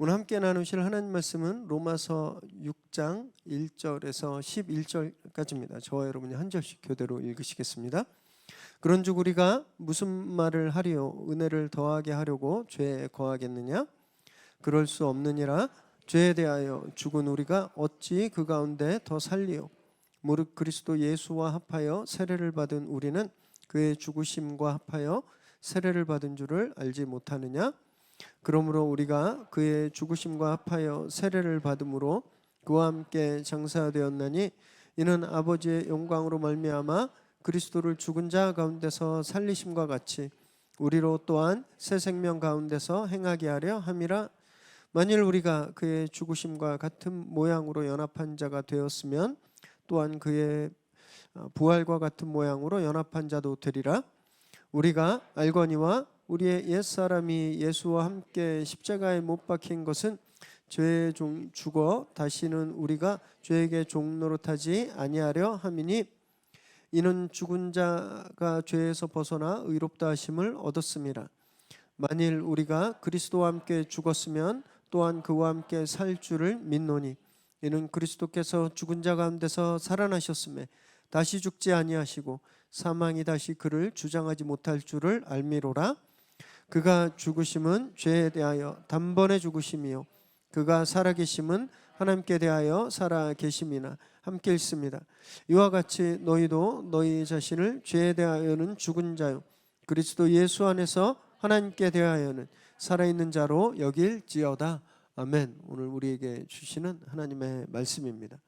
오늘 함께 나누실 하나님 말씀은 로마서 6장 1절에서 11절까지입니다. 저와 여러분이 한 절씩 교대로 읽으시겠습니다. 그런즉 우리가 무슨 말을 하리요? 은혜를 더하게 하려고 죄에 거하겠느냐? 그럴 수 없느니라. 죄에 대하여 죽은 우리가 어찌 그 가운데 더 살리요? 무릇 그리스도 예수와 합하여 세례를 받은 우리는 그의 죽으심과 합하여 세례를 받은 줄을 알지 못하느냐? 그러므로 우리가 그의 죽으심과 합하여 세례를 받음으로 그와 함께 장사되었나니 이는 아버지의 영광으로 말미암아 그리스도를 죽은 자 가운데서 살리심과 같이 우리로 또한 새 생명 가운데서 행하게 하려 함이라. 만일 우리가 그의 죽으심과 같은 모양으로 연합한 자가 되었으면 또한 그의 부활과 같은 모양으로 연합한 자도 되리라. 우리가 알거니와 우리의 옛사람이 예수와 함께 십자가에 못 박힌 것은 죄의 종 죽어 다시는 우리가 죄에게 종 노릇하지 아니하려 함이니 이는 죽은 자가 죄에서 벗어나 의롭다 하심을 얻었음이라. 만일 우리가 그리스도와 함께 죽었으면 또한 그와 함께 살 줄을 믿노니 이는 그리스도께서 죽은 자 가운데서 살아나셨음에 다시 죽지 아니하시고 사망이 다시 그를 주장하지 못할 줄을 알미로라. 그가 죽으심은 죄에 대하여 단번에 죽으심이요 그가 살아계심은 하나님께 대하여 살아계심이나 함께 있습니다. 이와 같이 너희도 너희 자신을 죄에 대하여는 죽은 자요 그리스도 예수 안에서 하나님께 대하여는 살아있는 자로 여길지어다. 아멘. 오늘 우리에게 주시는 하나님의 말씀입니다.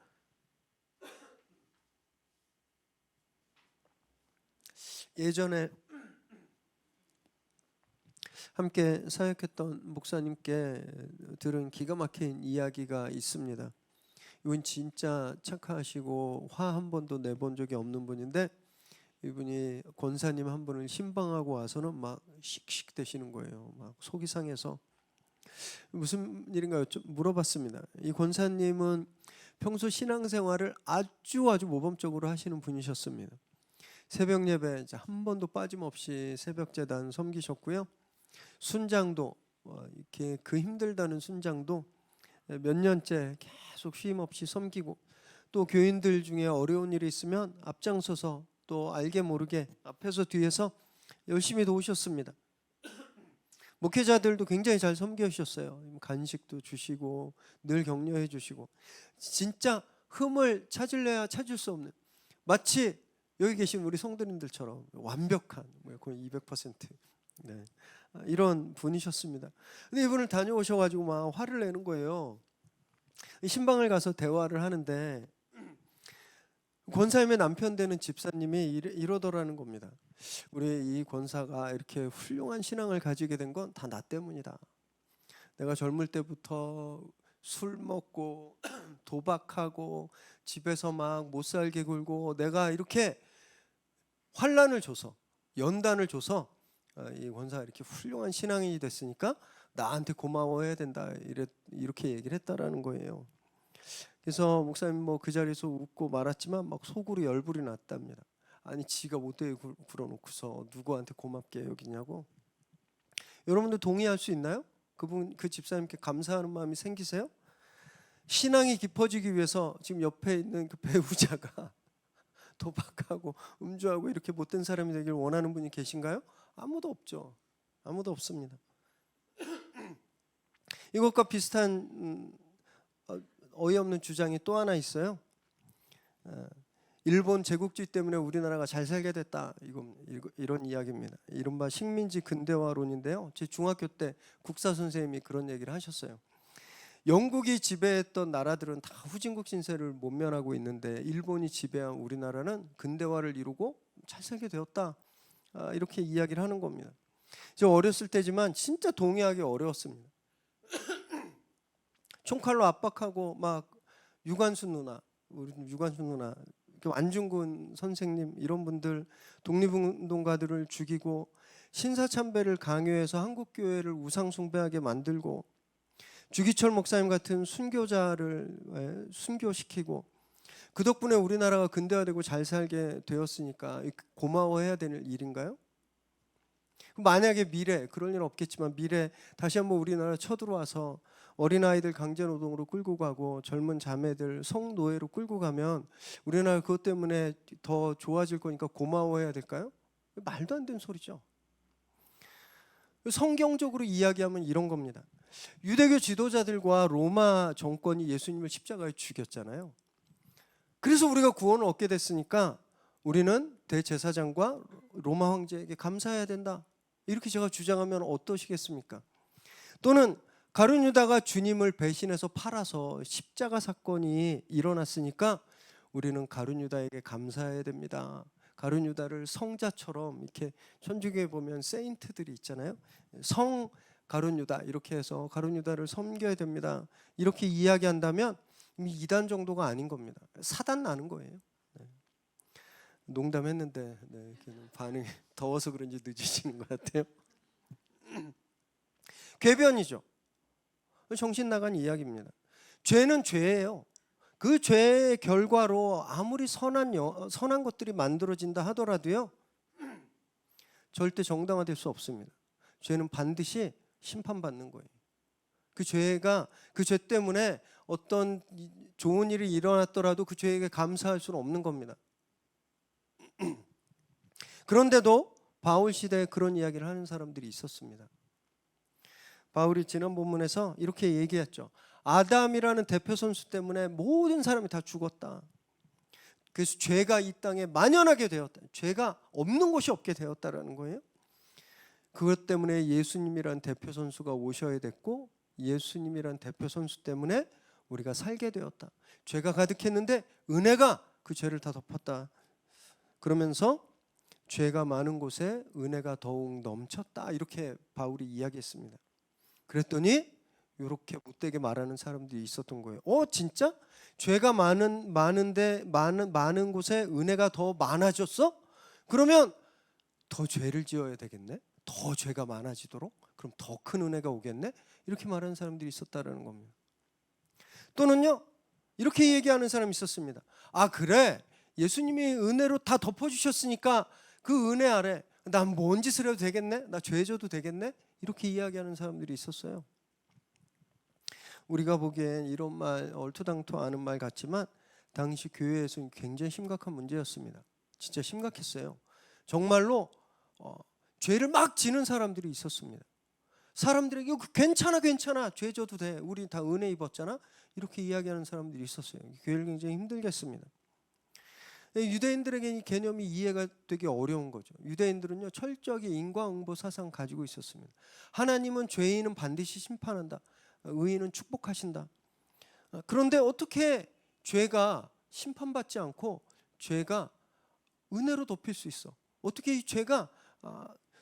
예전에 함께 사역했던 목사님께 들은 기가 막힌 이야기가 있습니다. 이분 진짜 착하시고 화 한 번도 내본 적이 없는 분인데 이분이 권사님 한 분을 신방하고 와서는 막 씩씩 대시는 거예요. 막 속이 상해서 무슨 일인가요? 좀 물어봤습니다. 이 권사님은 평소 신앙생활을 아주 모범적으로 하시는 분이셨습니다. 새벽 예배 한 번도 빠짐없이 새벽 제단 섬기셨고요. 순장도 이렇게 그 힘들다는 순장도 몇 년째 계속 쉼 없이 섬기고 또 교인들 중에 어려운 일이 있으면 앞장서서 또 알게 모르게 앞에서 뒤에서 열심히 도우셨습니다. 목회자들도 굉장히 잘 섬겨주셨어요. 간식도 주시고 늘 격려해 주시고 진짜 흠을 찾을래야 찾을 수 없는 마치 여기 계신 우리 성도님들처럼 완벽한 거의 200% 네. 이런 분이셨습니다. 근데 이분을 다녀오셔가지고 막 화를 내는 거예요. 신방을 가서 대화를 하는데 권사님의 남편 되는 집사님이 이러더라는 겁니다. 우리 이 권사가 이렇게 훌륭한 신앙을 가지게 된 건 다 나 때문이다. 내가 젊을 때부터 술 먹고 도박하고 집에서 막 못 살게 굴고 내가 이렇게 환난을 줘서 연단을 줘서 이 권사가 이렇게 훌륭한 신앙인이 됐으니까 나한테 고마워해야 된다 이렇게 얘기를 했다라는 거예요. 그래서 목사님 뭐 그 자리에서 웃고 말았지만 막 속으로 열불이 났답니다. 아니 지가 못되게 굴어놓고서 누구한테 고맙게 여기냐고. 여러분들 동의할 수 있나요? 그 집사님께 감사하는 마음이 생기세요? 신앙이 깊어지기 위해서 지금 옆에 있는 그 배우자가 도박하고 음주하고 이렇게 못된 사람이 되길 원하는 분이 계신가요? 아무도 없죠. 아무도 없습니다. 이것과 비슷한 어이없는 주장이 또 하나 있어요. 일본 제국주의 때문에 우리나라가 잘 살게 됐다. 이런 이야기입니다. 이른바 식민지 근대화론인데요. 제 중학교 때 국사 선생님이 그런 얘기를 하셨어요. 영국이 지배했던 나라들은 다 후진국 신세를 모면하고 있는데 일본이 지배한 우리나라는 근대화를 이루고 잘 살게 되었다. 이렇게 이야기를 하는 겁니다. 저 어렸을 때지만 진짜 동의하기 어려웠습니다. 총칼로 압박하고 막 유관순 누나, 안중근 선생님 이런 분들 독립운동가들을 죽이고 신사참배를 강요해서 한국교회를 우상숭배하게 만들고 주기철 목사님 같은 순교자를 순교시키고 그 덕분에 우리나라가 근대화되고 잘 살게 되었으니까 고마워해야 되는 일인가요? 만약에 미래, 그럴 일은 없겠지만 미래 다시 한번 우리나라 쳐들어와서 어린아이들 강제노동으로 끌고 가고 젊은 자매들 성노예로 끌고 가면 우리나라 그것 때문에 더 좋아질 거니까 고마워해야 될까요? 말도 안 되는 소리죠. 성경적으로 이야기하면 이런 겁니다. 유대교 지도자들과 로마 정권이 예수님을 십자가에 죽였잖아요. 그래서 우리가 구원을 얻게 됐으니까 우리는 대제사장과 로마 황제에게 감사해야 된다. 이렇게 제가 주장하면 어떠시겠습니까? 또는 가룟 유다가 주님을 배신해서 팔아서 십자가 사건이 일어났으니까 우리는 가룟 유다에게 감사해야 됩니다. 가룟 유다를 성자처럼 이렇게 천주교에 보면 세인트들이 있잖아요. 성 가룟 유다 이렇게 해서 가룟 유다를 섬겨야 됩니다. 이렇게 이야기한다면 이미 2단 정도가 아닌 겁니다. 사단 나는 거예요. 네. 농담했는데 네, 반응이 더워서 그런지 늦으시는 것 같아요. 궤변이죠. 정신 나간 이야기입니다. 죄는 죄예요. 그 죄의 결과로 아무리 선한 것들이 만들어진다 하더라도요, 절대 정당화될 수 없습니다. 죄는 반드시 심판받는 거예요. 그 죄 때문에 어떤 좋은 일이 일어났더라도 그 죄에게 감사할 수는 없는 겁니다. 그런데도 바울 시대에 그런 이야기를 하는 사람들이 있었습니다. 바울이 지난 본문에서 이렇게 얘기했죠. 아담이라는 대표 선수 때문에 모든 사람이 다 죽었다. 그래서 죄가 이 땅에 만연하게 되었다. 죄가 없는 곳이 없게 되었다라는 거예요. 그것 때문에 예수님이란 대표 선수가 오셔야 됐고 예수님이란 대표 선수 때문에 우리가 살게 되었다. 죄가 가득했는데 은혜가 그 죄를 다 덮었다. 그러면서 죄가 많은 곳에 은혜가 더욱 넘쳤다. 이렇게 바울이 이야기했습니다. 그랬더니 이렇게 못되게 말하는 사람들이 있었던 거예요. 진짜? 죄가 많은 곳에 은혜가 더 많아졌어? 그러면 더 죄를 지어야 되겠네? 더 죄가 많아지도록? 그럼 더 큰 은혜가 오겠네? 이렇게 말하는 사람들이 있었다는 겁니다. 또는요, 이렇게 얘기하는 사람이 있었습니다. 그래, 예수님이 은혜로 다 덮어주셨으니까 그 은혜 아래 난 뭔 짓을 해도 되겠네? 나 죄 져도 되겠네? 이렇게 이야기하는 사람들이 있었어요. 우리가 보기엔 이런 말 얼토당토 않은 말 같지만 당시 교회에서는 굉장히 심각한 문제였습니다. 진짜 심각했어요. 정말로 죄를 막 지는 사람들이 있었습니다. 사람들에게 괜찮아 죄 져도 돼, 우리 다 은혜 입었잖아, 이렇게 이야기하는 사람들이 있었어요. 교회를 굉장히 힘들게 했습니다. 유대인들에게 이 개념이 이해가 되기 어려운 거죠. 유대인들은요, 철저하게 인과응보 사상 가지고 있었습니다. 하나님은 죄인은 반드시 심판한다, 의인은 축복하신다. 그런데 어떻게 죄가 심판받지 않고 죄가 은혜로 덮일 수 있어? 어떻게 이 죄가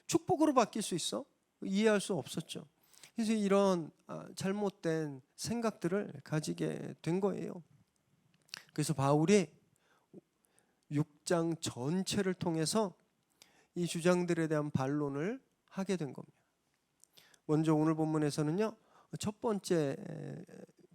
축복으로 바뀔 수 있어? 이해할 수 없었죠. 그래서 이런 잘못된 생각들을 가지게 된 거예요. 그래서 바울이 6장 전체를 통해서 이 주장들에 대한 반론을 하게 된 겁니다. 먼저 오늘 본문에서는요, 첫 번째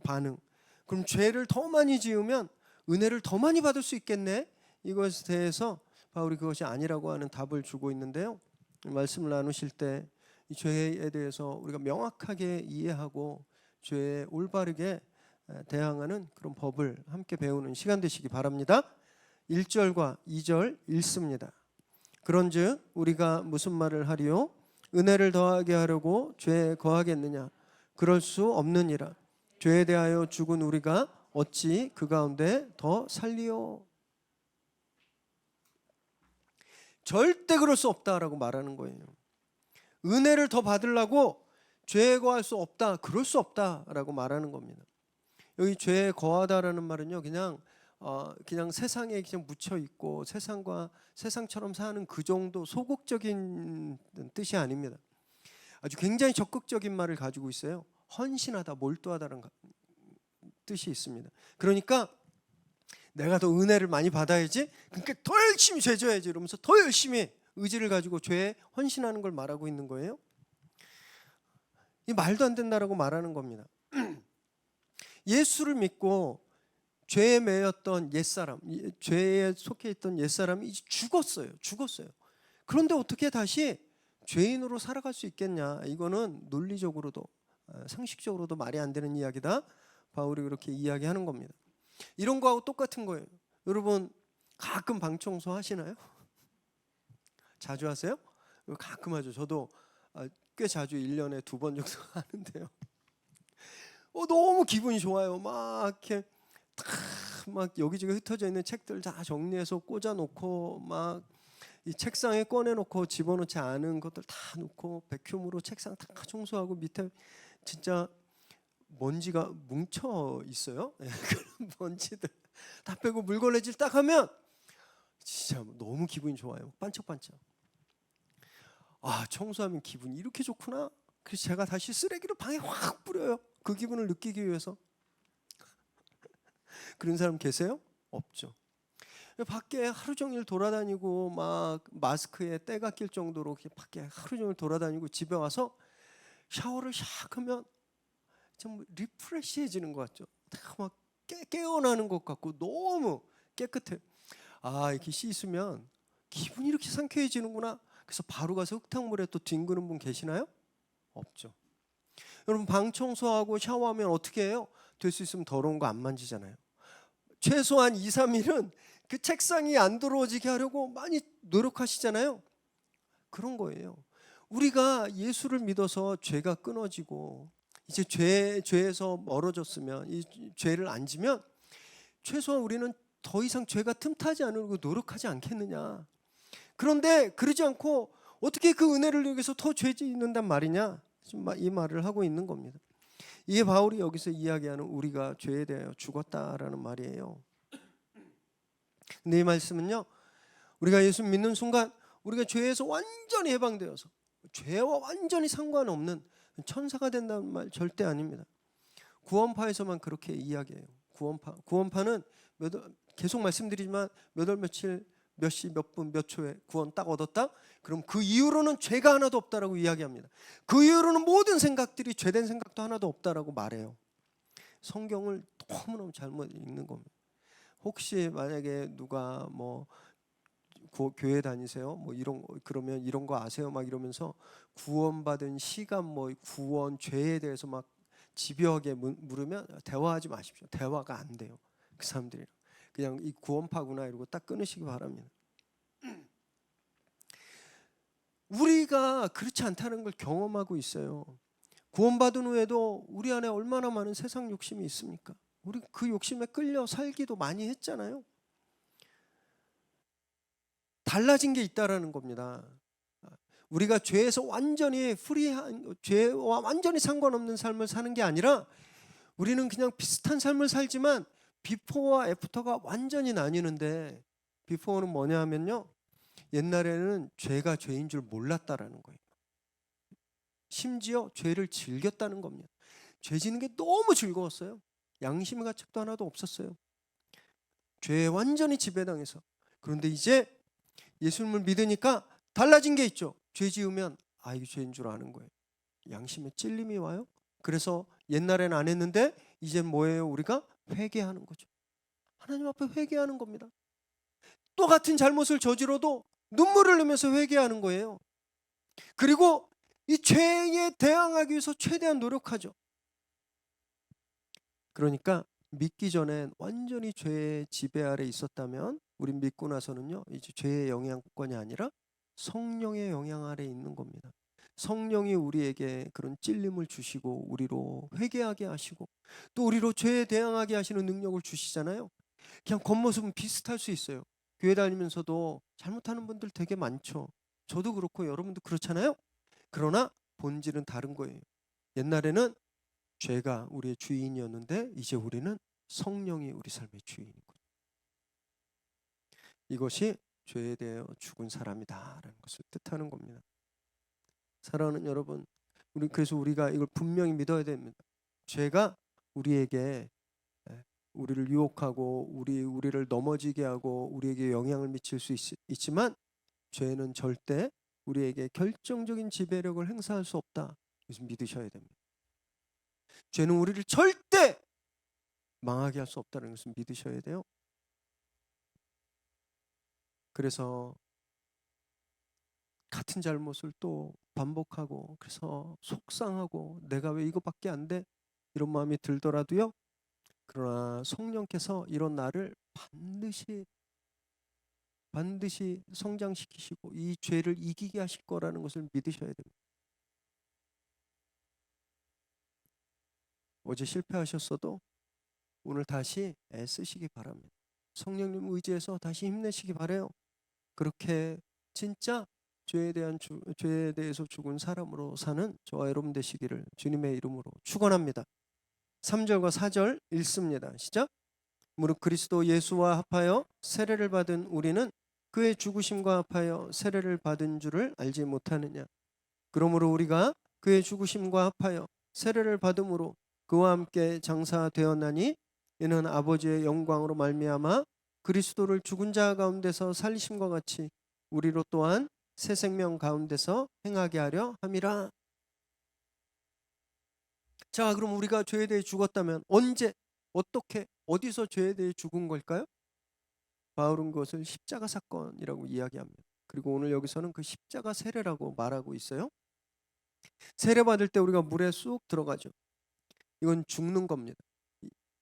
반응, 그럼 죄를 더 많이 지으면 은혜를 더 많이 받을 수 있겠네? 이것에 대해서 바울이 그것이 아니라고 하는 답을 주고 있는데요, 말씀을 나누실 때 이 죄에 대해서 우리가 명확하게 이해하고 죄에 올바르게 대항하는 그런 법을 함께 배우는 시간 되시기 바랍니다. 1절과 2절 읽습니다. 그런즉 우리가 무슨 말을 하리요? 은혜를 더하게 하려고 죄에 거하겠느냐? 그럴 수 없느니라. 죄에 대하여 죽은 우리가 어찌 그 가운데 더 살리요? 절대 그럴 수 없다라고 말하는 거예요. 은혜를 더 받으려고 죄에 거할 수 없다, 그럴 수 없다라고 말하는 겁니다. 여기 죄에 거하다라는 말은요, 그냥 세상에 그냥 묻혀 있고 세상처럼 사는 그 정도 소극적인 뜻이 아닙니다. 아주 굉장히 적극적인 말을 가지고 있어요. 헌신하다, 몰두하다는 뜻이 있습니다. 그러니까 내가 더 은혜를 많이 받아야지, 그러니까 더 열심히 죄 져야지 이러면서 더 열심히 의지를 가지고 죄에 헌신하는 걸 말하고 있는 거예요. 이 말도 안 된다라고 말하는 겁니다. 예수를 믿고 죄에 매였던 옛사람, 죄에 속해 있던 옛사람이 이제 죽었어요. 그런데 어떻게 다시 죄인으로 살아갈 수 있겠냐? 이거는 논리적으로도 상식적으로도 말이 안 되는 이야기다. 바울이 그렇게 이야기하는 겁니다. 이런 거하고 똑같은 거예요. 여러분 가끔 방 청소 하시나요? 자주 하세요? 가끔 하죠. 저도 꽤 자주 1년에 2번 정도 하는데요. 너무 기분이 좋아요. 막 이렇게 막 여기저기 흩어져 있는 책들 다 정리해서 꽂아놓고 막 이 책상에 꺼내놓고 집어넣지 않은 것들 다 놓고 백큐으로 책상 다 청소하고 밑에 진짜 먼지가 뭉쳐 있어요. 그런 먼지들 다 빼고 물걸레질 딱 하면 진짜 너무 기분이 좋아요. 반짝반짝. 청소하면 기분이 이렇게 좋구나. 그래서 제가 다시 쓰레기를 방에 확 뿌려요. 그 기분을 느끼기 위해서. 그런 사람 계세요? 없죠. 밖에 하루 종일 돌아다니고 막 마스크에 때가 낄 정도로 밖에 하루 종일 돌아다니고 집에 와서 샤워를 샥 하면 좀 리프레시해지는 것 같죠. 막 깨어나는 것 같고 너무 깨끗해. 이렇게 씻으면 기분이 이렇게 상쾌해지는구나. 그래서 바로 가서 흙탕물에 또 뒹구는 분 계시나요? 없죠. 여러분 방 청소하고 샤워하면 어떻게 해요? 될 수 있으면 더러운 거 안 만지잖아요. 최소한 2, 3일은 그 책상이 안 더러워지게 하려고 많이 노력하시잖아요. 그런 거예요. 우리가 예수를 믿어서 죄가 끊어지고 이제 죄에서 멀어졌으면, 이 죄를 안 지면 최소한 우리는 더 이상 죄가 틈타지 않으려고 노력하지 않겠느냐. 그런데 그러지 않고 어떻게 그 은혜를 위해서 더 죄 짓는단 말이냐, 이 말을 하고 있는 겁니다. 이게 바울이 여기서 이야기하는 우리가 죄에 대하여 죽었다라는 말이에요. 근데 이 말씀은요, 우리가 예수 믿는 순간 우리가 죄에서 완전히 해방되어서 죄와 완전히 상관없는 천사가 된다는 말 절대 아닙니다. 구원파에서만 그렇게 이야기해요. 구원파는 계속 말씀드리지만 몇 월 며칠 몇 시 몇 분 몇 초에 구원 딱 얻었다? 그럼 그 이후로는 죄가 하나도 없다라고 이야기합니다. 그 이후로는 모든 생각들이 죄된 생각도 하나도 없다라고 말해요. 성경을 너무너무 잘못 읽는 겁니다. 혹시 만약에 누가 교회 다니세요? 그러면 이런 거 아세요? 막 이러면서 구원받은 시간 구원 죄에 대해서 막 집요하게 물으면 대화하지 마십시오. 대화가 안 돼요. 그 사람들이랑 그냥 이 구원파구나 이러고 딱 끊으시기 바랍니다. 우리가 그렇지 않다는 걸 경험하고 있어요. 구원받은 후에도 우리 안에 얼마나 많은 세상 욕심이 있습니까? 우리 그 욕심에 끌려 살기도 많이 했잖아요. 달라진 게 있다라는 겁니다. 우리가 죄에서 완전히 죄와 완전히 상관없는 삶을 사는 게 아니라 우리는 그냥 비슷한 삶을 살지만 비포와 애프터가 완전히 나뉘는데, 비포는 뭐냐 하면요, 옛날에는 죄가 죄인 줄 몰랐다라는 거예요. 심지어 죄를 즐겼다는 겁니다. 죄 지는 게 너무 즐거웠어요. 양심의 가책도 하나도 없었어요. 죄에 완전히 지배당해서. 그런데 이제 예수님을 믿으니까 달라진 게 있죠. 죄 지으면 이게 죄인 줄 아는 거예요. 양심에 찔림이 와요. 그래서 옛날에는 안 했는데 이젠 뭐예요? 우리가 회개하는 거죠. 하나님 앞에 회개하는 겁니다. 또 같은 잘못을 저지러도 눈물을 흘리면서 회개하는 거예요. 그리고 이 죄에 대항하기 위해서 최대한 노력하죠. 그러니까 믿기 전엔 완전히 죄의 지배 아래 있었다면, 우린 믿고 나서는요, 이제 죄의 영향권이 아니라 성령의 영향 아래 있는 겁니다. 성령이 우리에게 그런 찔림을 주시고 우리로 회개하게 하시고 또 우리로 죄에 대항하게 하시는 능력을 주시잖아요. 그냥 겉모습은 비슷할 수 있어요. 교회 다니면서도 잘못하는 분들 되게 많죠. 저도 그렇고 여러분도 그렇잖아요. 그러나 본질은 다른 거예요. 옛날에는 죄가 우리의 주인이었는데 이제 우리는 성령이 우리 삶의 주인인 거예요. 이것이 죄에 대하여 죽은 사람이다라는 것을 뜻하는 겁니다. 사랑하는 여러분, 그래서 우리가 이걸 분명히 믿어야 됩니다. 죄가 우리에게 우리를 유혹하고 우리를 넘어지게 하고 우리에게 영향을 미칠 수 있지만 죄는 절대 우리에게 결정적인 지배력을 행사할 수 없다. 그래서 믿으셔야 됩니다. 죄는 우리를 절대 망하게 할 수 없다는 것을 믿으셔야 돼요. 그래서 같은 잘못을 또 반복하고 그래서 속상하고 내가 왜 이것밖에 안 돼? 이런 마음이 들더라도요. 그러나 성령께서 이런 나를 반드시 성장시키시고 이 죄를 이기게 하실 거라는 것을 믿으셔야 됩니다. 어제 실패하셨어도 오늘 다시 애쓰시기 바랍니다. 성령님 의지해서 다시 힘내시기 바라요. 그렇게 진짜 죄에 대해서 죽은 사람으로 사는 저와 여러분 되시기를 주님의 이름으로 축원합니다. 3절과 4절 읽습니다. 시작. 무릇 그리스도 예수와 합하여 세례를 받은 우리는 그의 죽으심과 합하여 세례를 받은 줄을 알지 못하느냐. 그러므로 우리가 그의 죽으심과 합하여 세례를 받음으로 그와 함께 장사되었나니 이는 아버지의 영광으로 말미암아 그리스도를 죽은 자 가운데서 살리심과 같이 우리로 또한 새 생명 가운데서 행하게 하려 함이라. 자, 그럼 우리가 죄에 대해 죽었다면 언제, 어떻게, 어디서 죄에 대해 죽은 걸까요? 바울은 그것을 십자가 사건이라고 이야기합니다. 그리고 오늘 여기서는 그 십자가 세례라고 말하고 있어요. 세례 받을 때 우리가 물에 쑥 들어가죠. 이건 죽는 겁니다.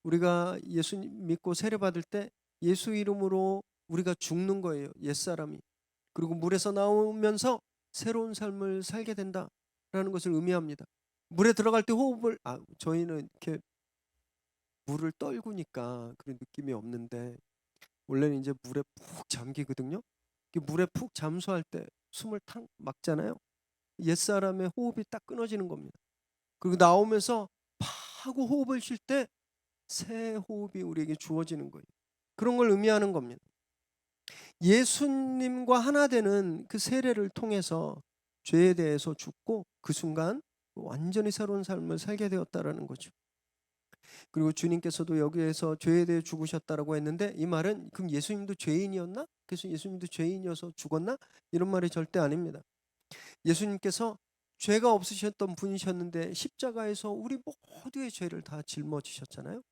우리가 예수 믿고 세례 받을 때 예수 이름으로 우리가 죽는 거예요. 옛사람이. 그리고 물에서 나오면서 새로운 삶을 살게 된다라는 것을 의미합니다. 물에 들어갈 때 호흡을 저희는 이렇게 물을 떨구니까 그런 느낌이 없는데 원래는 이제 물에 푹 잠기거든요. 물에 푹 잠수할 때 숨을 탁 막잖아요. 옛사람의 호흡이 딱 끊어지는 겁니다. 그리고 나오면서 하고 호흡을 쉴 때 새 호흡이 우리에게 주어지는 거예요. 그런 걸 의미하는 겁니다. 예수님과 하나 되는 그 세례를 통해서 죄에 대해서 죽고 그 순간 완전히 새로운 삶을 살게 되었다라는 거죠. 그리고 주님께서도 여기에서 죄에 대해 죽으셨다라고 했는데 이 말은 그럼 예수님도 죄인이었나? 그래서 예수님도 죄인이어서 죽었나? 이런 말이 절대 아닙니다. 예수님께서 죄가 없으셨던 분이셨는데 십자가에서 우리 모두의 죄를 다 짊어지셨잖아요.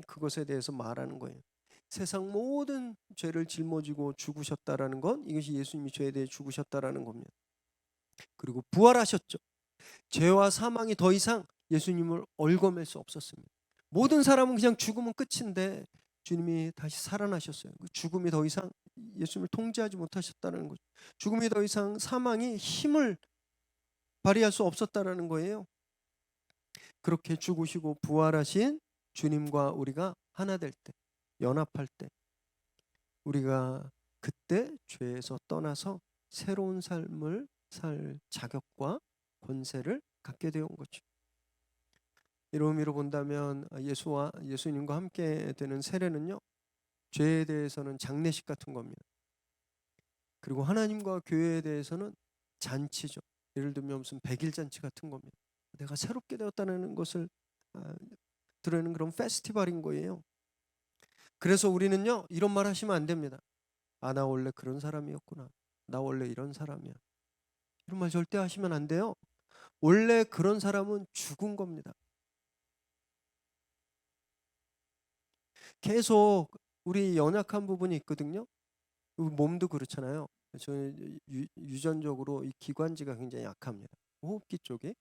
그것에 대해서 말하는 거예요. 세상 모든 죄를 짊어지고 죽으셨다라는 건 이것이 예수님이 죄에 대해 죽으셨다라는 겁니다. 그리고 부활하셨죠. 죄와 사망이 더 이상 예수님을 얽어맬 수 없었습니다. 모든 사람은 그냥 죽으면 끝인데 주님이 다시 살아나셨어요. 죽음이 더 이상 예수님을 통제하지 못하셨다는 거죠. 죽음이 더 이상 사망이 힘을 발휘할 수 없었다라는 거예요. 그렇게 죽으시고 부활하신 주님과 우리가 하나 될 때, 연합할 때 우리가 그때 죄에서 떠나서 새로운 삶을 살 자격과 권세를 갖게 되온 거죠. 이런 의미로 본다면 예수님과 함께 되는 세례는요, 죄에 대해서는 장례식 같은 겁니다. 그리고 하나님과 교회에 대해서는 잔치죠. 예를 들면 무슨 백일 잔치 같은 겁니다. 내가 새롭게 되었다는 것을 드러내는 그런 페스티벌인 거예요. 그래서 우리는요, 이런 말 하시면 안 됩니다. 나 원래 그런 사람이었구나. 나 원래 이런 사람이야. 이런 말 절대 하시면 안 돼요. 원래 그런 사람은 죽은 겁니다. 계속 우리 연약한 부분이 있거든요. 몸도 그렇잖아요. 저는 유전적으로 이 기관지가 굉장히 약합니다. 호흡기 쪽에.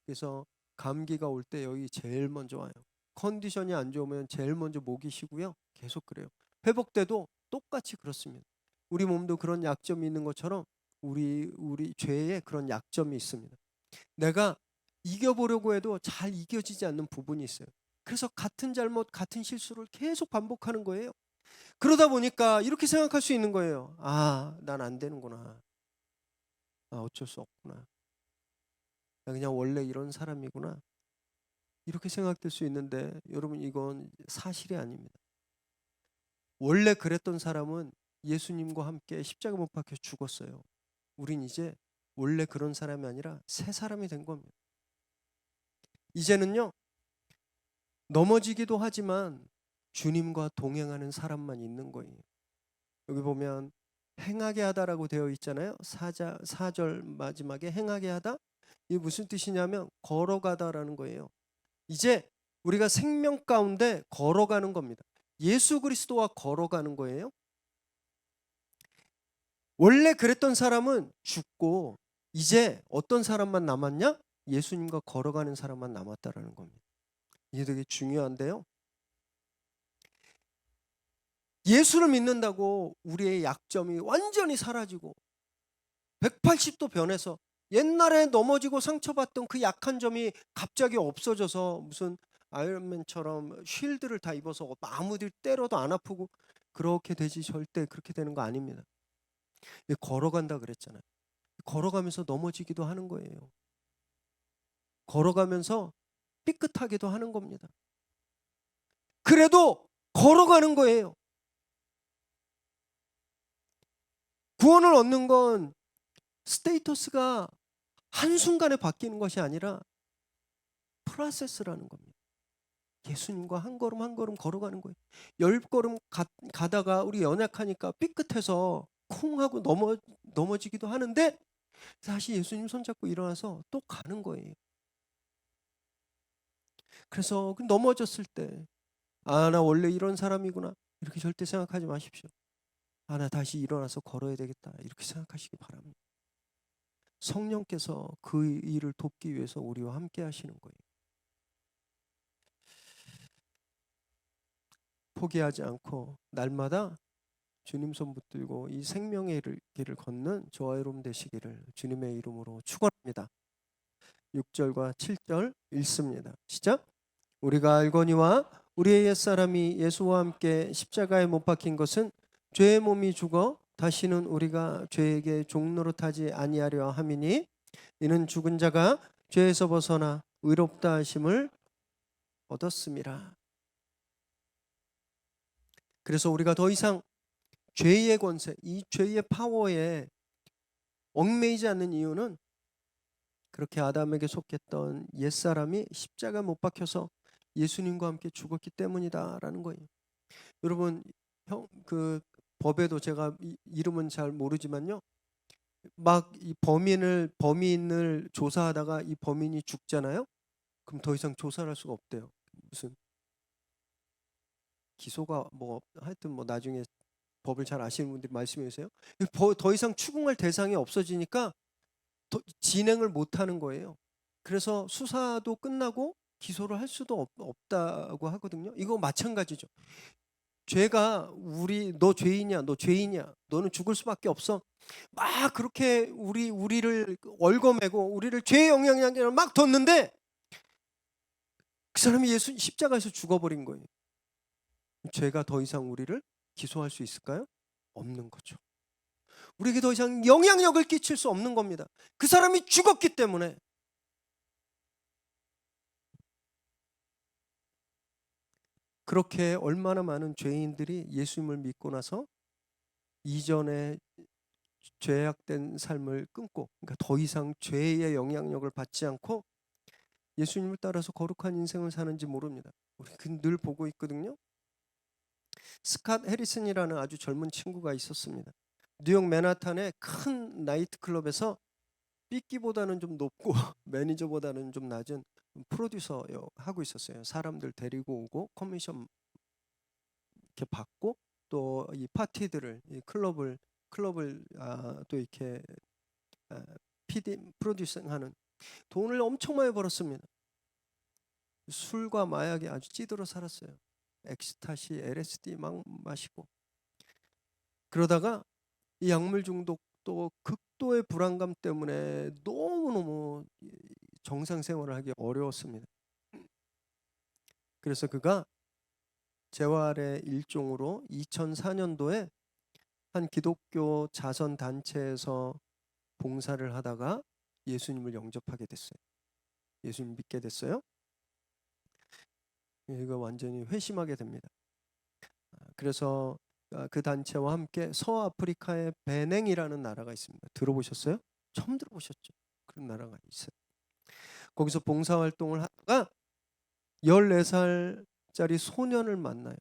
그래서 감기가 올 때 여기 제일 먼저 와요. 컨디션이 안 좋으면 제일 먼저 목이 쉬고요. 계속 그래요. 회복 때도 똑같이 그렇습니다. 우리 몸도 그런 약점이 있는 것처럼 우리 죄에 그런 약점이 있습니다. 내가 이겨보려고 해도 잘 이겨지지 않는 부분이 있어요. 그래서 같은 잘못, 같은 실수를 계속 반복하는 거예요. 그러다 보니까 이렇게 생각할 수 있는 거예요. 난 안 되는구나. 어쩔 수 없구나. 나 그냥 원래 이런 사람이구나. 이렇게 생각될 수 있는데 여러분 이건 사실이 아닙니다. 원래 그랬던 사람은 예수님과 함께 십자가 못 박혀 죽었어요. 우린 이제 원래 그런 사람이 아니라 새 사람이 된 겁니다. 이제는요, 넘어지기도 하지만 주님과 동행하는 사람만 있는 거예요. 여기 보면 행하게 하다라고 되어 있잖아요. 4절 마지막에 행하게 하다. 이게 무슨 뜻이냐면 걸어가다라는 거예요. 이제 우리가 생명 가운데 걸어가는 겁니다. 예수 그리스도와 걸어가는 거예요. 원래 그랬던 사람은 죽고 이제 어떤 사람만 남았냐? 예수님과 걸어가는 사람만 남았다라는 겁니다. 이게 되게 중요한데요. 예수를 믿는다고 우리의 약점이 완전히 사라지고 180도 변해서 옛날에 넘어지고 상처받던 그 약한 점이 갑자기 없어져서 무슨 아이언맨처럼 쉴드를 다 입어서 아무리 때려도 안 아프고 그렇게 되지, 절대 그렇게 되는 거 아닙니다. 걸어간다 그랬잖아요. 걸어가면서 넘어지기도 하는 거예요. 걸어가면서 삐끗하기도 하는 겁니다. 그래도 걸어가는 거예요. 구원을 얻는 건 스테이터스가 한순간에 바뀌는 것이 아니라 프로세스라는 겁니다. 예수님과 한 걸음 한 걸음 걸어가는 거예요. 10걸음 가다가 우리 연약하니까 삐끗해서 쿵 하고 넘어지기도 하는데 다시 예수님 손잡고 일어나서 또 가는 거예요. 그래서 넘어졌을 때 나 원래 이런 사람이구나 이렇게 절대 생각하지 마십시오. 나 다시 일어나서 걸어야 되겠다 이렇게 생각하시기 바랍니다. 성령께서 그 일을 돕기 위해서 우리와 함께 하시는 거예요. 포기하지 않고 날마다 주님 손 붙들고 이 생명의 길을 걷는 저와 여러분 되시기를 주님의 이름으로 축원합니다. 6절과 7절 읽습니다. 시작. 우리가 알거니와 우리의 옛사람이 예수와 함께 십자가에 못 박힌 것은 죄의 몸이 죽어 다시는 우리가 죄에게 종노릇하지 아니하려 함이니 이는 죽은 자가 죄에서 벗어나 의롭다 하심을 얻었음이라. 그래서 우리가 더 이상 죄의 권세, 이 죄의 파워에 얽매이지 않는 이유는 그렇게 아담에게 속했던 옛사람이 십자가에 못 박혀서 예수님과 함께 죽었기 때문이다라는 거예요. 여러분, 그 법에도 제가 이름은 잘 모르지만요. 막 이 범인을 조사하다가 이 범인이 죽잖아요. 그럼 더 이상 조사를 할 수가 없대요. 무슨 기소가 뭐 하여튼 뭐 나중에 법을 잘 아시는 분들이 말씀해 주세요. 더 이상 추궁할 대상이 없어지니까 진행을 못 하는 거예요. 그래서 수사도 끝나고 기소를 할 수도 없다고 하거든요. 이거 마찬가지죠. 죄가 너 죄인이야, 너 죄인이야, 너는 죽을 수밖에 없어. 막 그렇게 우리를 얽어매고 우리를 죄의 영향력을 막 뒀는데 그 사람이 예수 십자가에서 죽어버린 거예요. 죄가 더 이상 우리를 기소할 수 있을까요? 없는 거죠. 우리에게 더 이상 영향력을 끼칠 수 없는 겁니다. 그 사람이 죽었기 때문에. 그렇게 얼마나 많은 죄인들이 예수님을 믿고 나서 이전에 죄악된 삶을 끊고, 그러니까 더 이상 죄의 영향력을 받지 않고 예수님을 따라서 거룩한 인생을 사는지 모릅니다. 우리 늘 보고 있거든요. 스캇 해리슨이라는 아주 젊은 친구가 있었습니다. 뉴욕 맨하탄의 큰 나이트클럽에서 삐끼보다는 좀 높고 매니저보다는 좀 낮은 프로듀서 하고 있었어요. 사람들 데리고 오고 커미션 이렇게 받고 또 이 파티들을 이 클럽을 또 이렇게 PD 프로듀싱하는 돈을 엄청 많이 벌었습니다. 술과 마약에 아주 찌들어 살았어요. 엑스타시, LSD 막 마시고 그러다가 이 약물 중독도 극도의 불안감 때문에 너무너무 정상 생활을 하기 어려웠습니다. 그래서 그가 재활의 일종으로 2004년도에 한 기독교 자선 단체에서 봉사를 하다가 예수님을 영접하게 됐어요. 예수님 믿게 됐어요. 이거 완전히 회심하게 됩니다. 그래서 그 단체와 함께 서아프리카의 베냉이라는 나라가 있습니다. 들어보셨어요? 처음 들어보셨죠? 그런 나라가 있어요. 거기서 봉사활동을 하다가 14살짜리 소년을 만나요.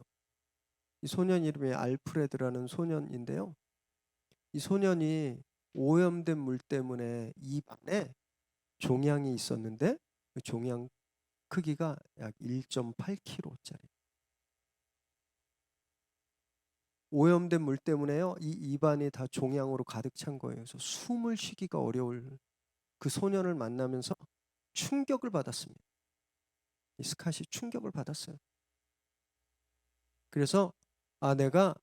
이 소년 이름이 알프레드라는 소년인데요. 이 소년이 오염된 물 때문에 입안에 종양이 있었는데 그 종양 크기가 약 1.8kg짜리. 오염된 물 때문에요. 이 입안이 다 종양으로 가득 찬 거예요. 그래서 숨을 쉬기가 어려울 그 소년을 만나면서 충격을 받았습니다. 이 스캇이 충격을 받았어요. 그래서 내가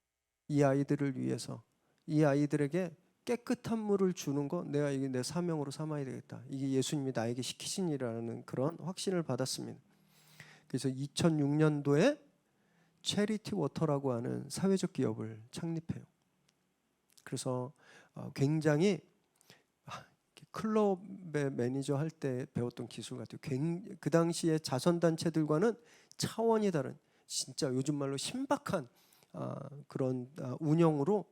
이 아이들을 위해서 이 아이들에게 깨끗한 물을 주는 거 내가 이게 내 사명으로 삼아야 되겠다. 이게 예수님이 나에게 시키신 일이라는 그런 확신을 받았습니다. 그래서 2006년도에 체리티 워터라고 하는 사회적 기업을 창립해요. 그래서 굉장히 클럽의 매니저 할 때 배웠던 기술 같아요. 그 당시에 자선단체들과는 차원이 다른 진짜 요즘 말로 신박한 그런 운영으로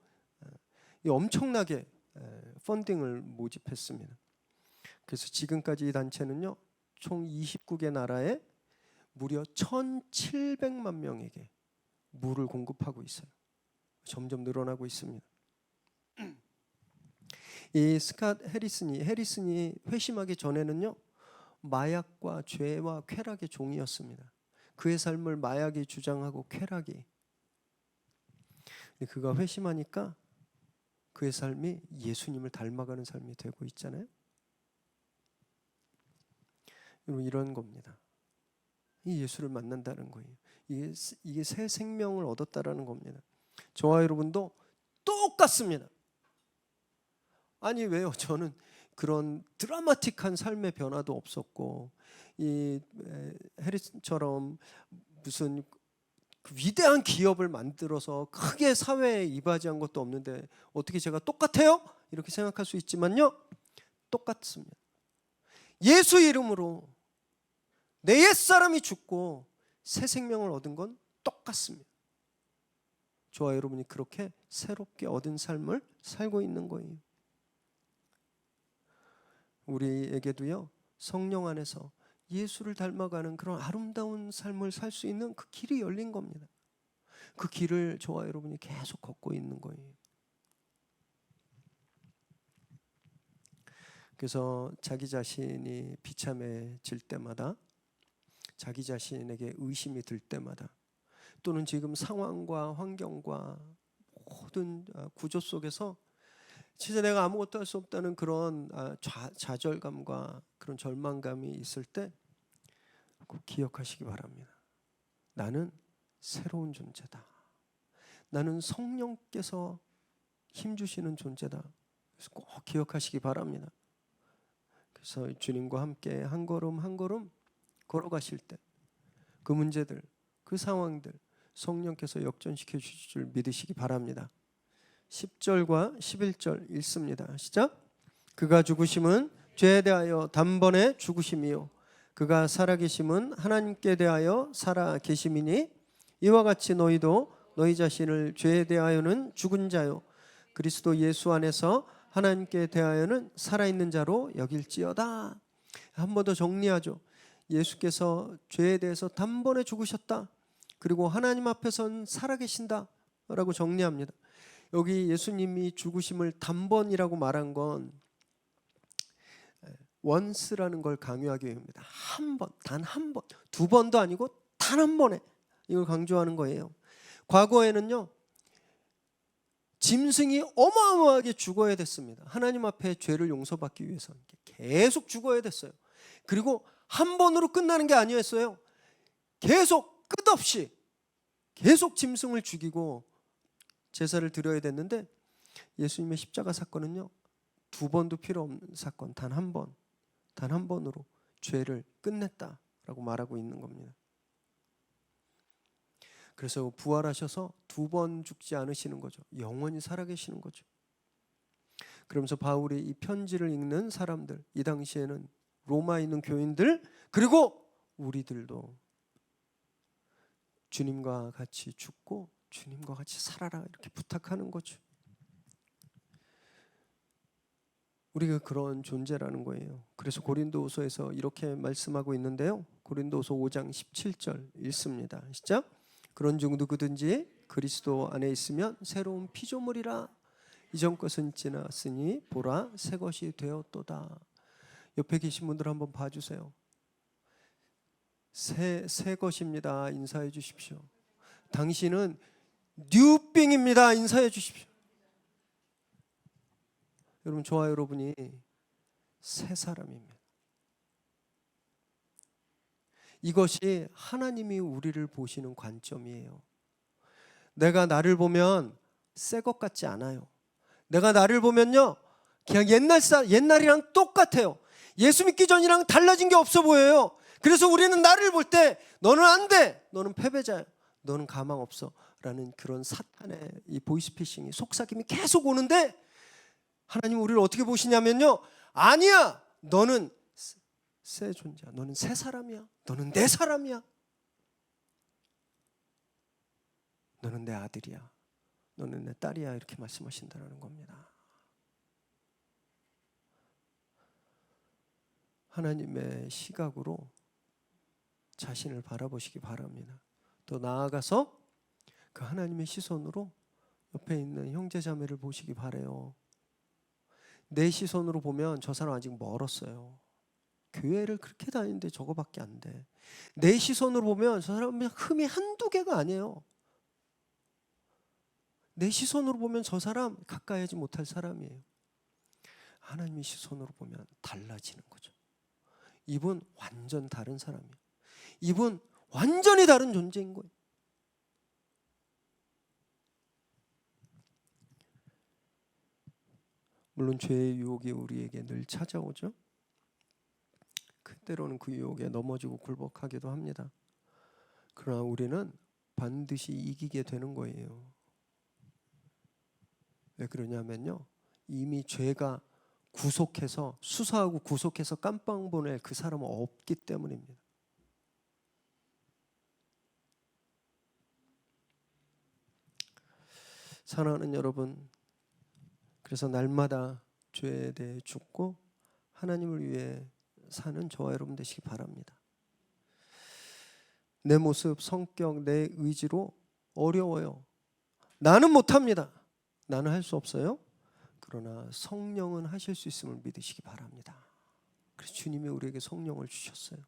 엄청나게 펀딩을 모집했습니다. 그래서 지금까지 이 단체는요, 총 29개 나라에 무려 1,700만 명에게 물을 공급하고 있어요. 점점 늘어나고 있습니다. 이 스캇 해리슨이 회심하기 전에는요, 마약과 죄와 쾌락의 종이었습니다. 그의 삶을 마약이 주장하고 쾌락이. 그가 회심하니까 그의 삶이 예수님을 닮아가는 삶이 되고 있잖아요. 이런 겁니다. 이 예수를 만난다는 거예요. 이게 새 생명을 얻었다라는 겁니다. 저와 여러분도 똑같습니다. 아니 왜요? 저는 그런 드라마틱한 삶의 변화도 없었고 이 해리슨처럼 무슨 그 위대한 기업을 만들어서 크게 사회에 이바지한 것도 없는데 어떻게 제가 똑같아요? 이렇게 생각할 수 있지만요, 똑같습니다. 예수 이름으로 내 옛사람이 죽고 새 생명을 얻은 건 똑같습니다. 저와 여러분이 그렇게 새롭게 얻은 삶을 살고 있는 거예요. 우리에게도요, 성령 안에서 예수를 닮아가는 그런 아름다운 삶을 살 수 있는 그 길이 열린 겁니다. 그 길을 저와 여러분이 계속 걷고 있는 거예요. 그래서 자기 자신이 비참해질 때마다, 자기 자신에게 의심이 들 때마다, 또는 지금 상황과 환경과 모든 구조 속에서 진짜 내가 아무것도 할 수 없다는 그런 좌절감과 그런 절망감이 있을 때 꼭 기억하시기 바랍니다. 나는 새로운 존재다. 나는 성령께서 힘주시는 존재다. 그래서 꼭 기억하시기 바랍니다. 그래서 주님과 함께 한 걸음 한 걸음 걸어가실 때 그 문제들, 그 상황들 성령께서 역전시켜 주실 줄 믿으시기 바랍니다. 10절과 11절 읽습니다. 시작. 그가 죽으심은 죄에 대하여 단번에 죽으심이요 그가 살아계심은 하나님께 대하여 살아계심이니 이와 같이 너희도 너희 자신을 죄에 대하여는 죽은 자요 그리스도 예수 안에서 하나님께 대하여는 살아있는 자로 여길지어다. 한 번 더 정리하죠. 예수께서 죄에 대해서 단번에 죽으셨다. 그리고 하나님 앞에서는 살아계신다 라고 정리합니다. 여기 예수님이 죽으심을 단번이라고 말한 건 once라는 걸 강조하기 위함입니다. 한 번, 단 한 번, 두 번도 아니고 단 한 번에 이걸 강조하는 거예요. 과거에는요, 짐승이 어마어마하게 죽어야 됐습니다. 하나님 앞에 죄를 용서받기 위해서 계속 죽어야 됐어요. 그리고 한 번으로 끝나는 게 아니었어요. 계속 끝없이 계속 짐승을 죽이고 제사를 드려야 됐는데 예수님의 십자가 사건은요, 두 번도 필요 없는 사건, 단 한 번, 단 한 번으로 죄를 끝냈다라고 말하고 있는 겁니다. 그래서 부활하셔서 두 번 죽지 않으시는 거죠. 영원히 살아계시는 거죠. 그러면서 바울이 이 편지를 읽는 사람들, 이 당시에는 로마에 있는 교인들, 그리고 우리들도 주님과 같이 죽고 주님과 같이 살아라 이렇게 부탁하는 거죠. 우리가 그런 존재라는 거예요. 그래서 고린도후서에서 이렇게 말씀하고 있는데요. 고린도후서 5장 17절 읽습니다. 시작. 그런즉 누구든지 그리스도 안에 있으면 새로운 피조물이라 이전 것은 지났으니 보라 새 것이 되었도다. 옆에 계신 분들 한번 봐주세요. 새 것입니다. 인사해 주십시오. 당신은 뉴빙입니다. 인사해 주십시오. 여러분, 저와 여러분이 새 사람입니다. 이것이 하나님이 우리를 보시는 관점이에요. 내가 나를 보면 새 것 같지 않아요. 내가 나를 보면요, 그냥 옛날이랑 똑같아요. 예수 믿기 전이랑 달라진 게 없어 보여요. 그래서 우리는 나를 볼 때 너는 안 돼, 너는 패배자야, 너는 가망 없어 라는 그런 사탄의 이 보이스피싱이, 속삭임이 계속 오는데, 하나님 우리를 어떻게 보시냐면요, 아니야, 너는 새 존재야, 너는 새 사람이야, 너는 내 사람이야, 너는 내 아들이야, 너는 내 딸이야, 이렇게 말씀하신다는 겁니다. 하나님의 시각으로 자신을 바라보시기 바랍니다. 또 나아가서 그 하나님의 시선으로 옆에 있는 형제 자매를 보시기 바래요. 내 시선으로 보면 저 사람 아직 멀었어요. 교회를 그렇게 다니는데 저거밖에 안 돼. 내 시선으로 보면 저 사람은 흠이 한두 개가 아니에요. 내 시선으로 보면 저 사람 가까이 하지 못할 사람이에요. 하나님의 시선으로 보면 달라지는 거죠. 이분 완전 다른 사람이에요. 이분 완전히 다른 존재인 거예요. 물론 죄의 유혹이 우리에게 늘 찾아오죠. 그때로는 그 유혹에 넘어지고 굴복하기도 합니다. 그러나 우리는 반드시 이기게 되는 거예요. 왜 그러냐면요, 이미 죄가 구속해서, 수사하고 구속해서 깜빵 보낼 그 사람은 없기 때문입니다. 사랑하는 여러분, 그래서 날마다 죄에 대해 죽고 하나님을 위해 사는 저와 여러분 되시기 바랍니다. 내 모습, 성격, 내 의지로 어려워요. 나는 못합니다. 나는 할 수 없어요. 그러나 성령은 하실 수 있음을 믿으시기 바랍니다. 그래서 주님이 우리에게 성령을 주셨어요.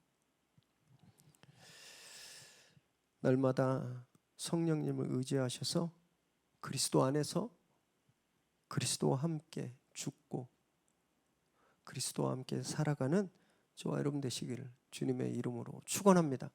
날마다 성령님을 의지하셔서 그리스도 안에서 그리스도와 함께 죽고 그리스도와 함께 살아가는 저와 여러분 되시기를 주님의 이름으로 축원합니다.